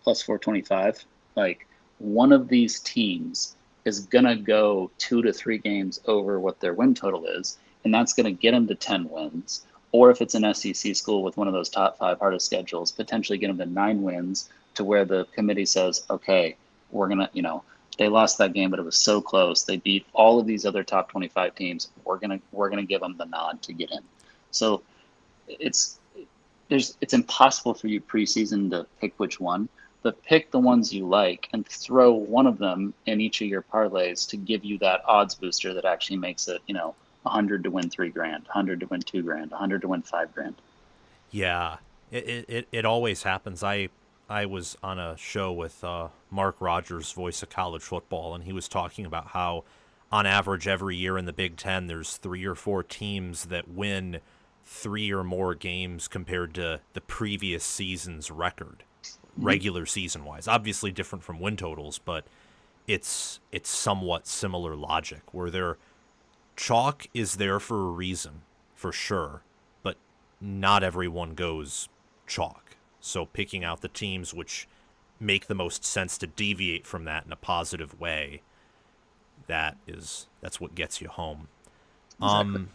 plus 425, like one of these teams is going to go 2 to 3 games over what their win total is, and that's going to get them to 10 wins. Or if it's an SEC school with one of those top 5 hardest schedules, potentially get them to 9 wins to where the committee says, okay, we're going to, they lost that game, but it was so close. They beat all of these other top 25 teams. We're going to give them the nod to get in. So it's impossible for you preseason to pick which one, but pick the ones you like and throw one of them in each of your parlays to give you that odds booster that actually makes it, 100 to win $3,000, 100 to win $2,000, 100 to win $5,000. Yeah, it always happens. I was on a show with Mark Rogers, voice of college football, and he was talking about how on average every year in the Big Ten there's 3 or 4 teams that win 3 or more games compared to the previous season's record, regular season wise. Obviously different from win totals, but it's somewhat similar logic where their chalk is there for a reason, for sure, but not everyone goes chalk. So picking out the teams which make the most sense to deviate from that in a positive way, that's what gets you home. Exactly.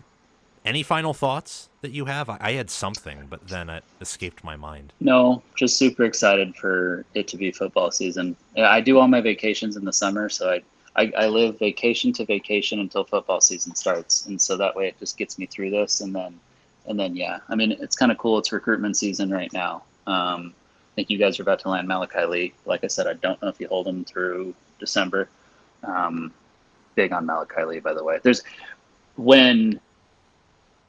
Any final thoughts that you have? I had something, but then it escaped my mind. No, just super excited for it to be football season. Yeah, I do all my vacations in the summer, so I live vacation to vacation until football season starts, and so that way it just gets me through this, and then yeah, I mean it's kind of cool. It's recruitment season right now. I think you guys are about to land Malachi Lee. Like I said, I don't know if you hold him through December. Big on Malachi Lee, by the way. When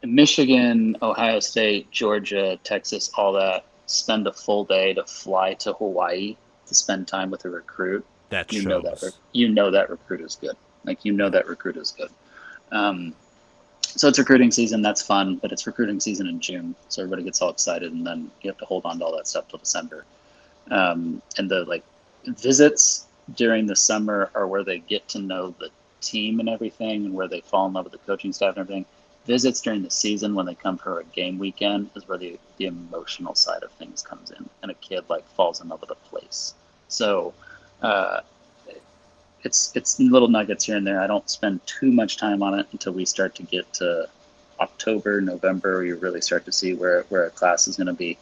Michigan, Ohio State, Georgia, Texas, all that spend a full day to fly to Hawaii to spend time with a recruit. That you shows. know that recruit is good. That recruit is good. So it's recruiting season. That's fun, but it's recruiting season in June, so everybody gets all excited, and then you have to hold on to all that stuff till December. And the visits during the summer are where they get to know the team and everything, and where they fall in love with the coaching staff and everything. Visits during the season when they come for a game weekend is where the emotional side of things comes in, and a kid falls in love with a place. So it's little nuggets here and there. I don't spend too much time on it until we start to get to October, November, where you really start to see where a class is going to be.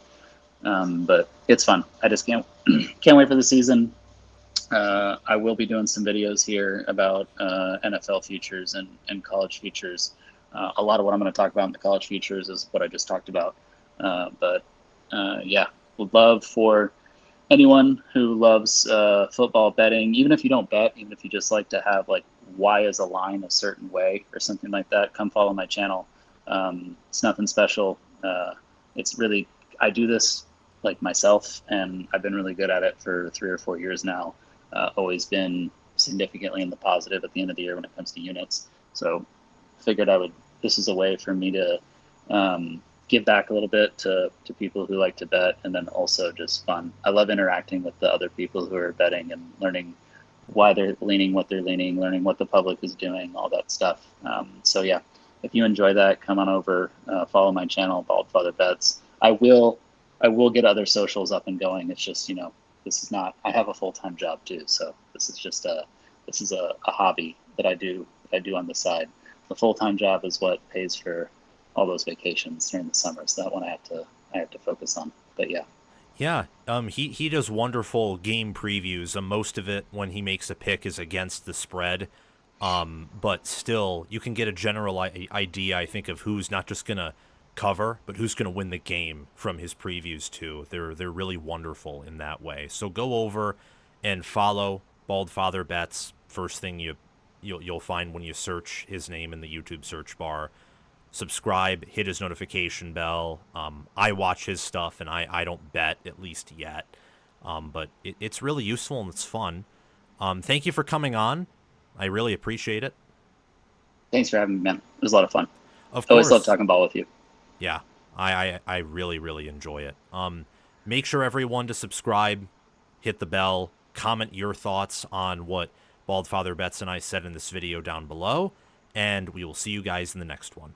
But it's fun. I just can't wait for the season. I will be doing some videos here about NFL futures and college futures. A lot of what I'm going to talk about in the college futures is what I just talked about. But yeah, would love for anyone who loves football betting, even if you don't bet, even if you just like to have why is a line a certain way or something like that, come follow my channel. It's nothing special. It's really, I do this myself, and I've been really good at it for 3 or 4 years now. Always been significantly in the positive at the end of the year when it comes to units. So figured this is a way for me to give back a little bit to people who like to bet, and then also just fun. I love interacting with the other people who are betting and learning why they're leaning, what they're leaning, learning what the public is doing, all that stuff. So yeah, if you enjoy that, come on over, follow my channel, Baldfather Bets. I will get other socials up and going. It's just, this is not, I have a full-time job too. So this is just a hobby that I do on the side. The full-time job is what pays for all those vacations during the summer. So that one I have to focus on. But yeah. Yeah, he does wonderful game previews. Most of it, when he makes a pick, is against the spread. But still, you can get a general idea, I think, of who's not just going to cover, but who's going to win the game from his previews too. They're really wonderful in that way. So go over and follow Baldfather Bets. First thing you'll find when you search his name in the YouTube search bar. subscribe, hit his notification bell. I watch his stuff, and I don't bet, at least yet. But it's really useful and it's fun. Thank you for coming on. I really appreciate it. Thanks for having me, man. It was a lot of fun. Of Always course. love talking ball with you. Yeah, I really, really enjoy it. Make sure everyone to subscribe, hit the bell, comment your thoughts on what Baldfather Bets and I said in this video down below, and we will see you guys in the next one.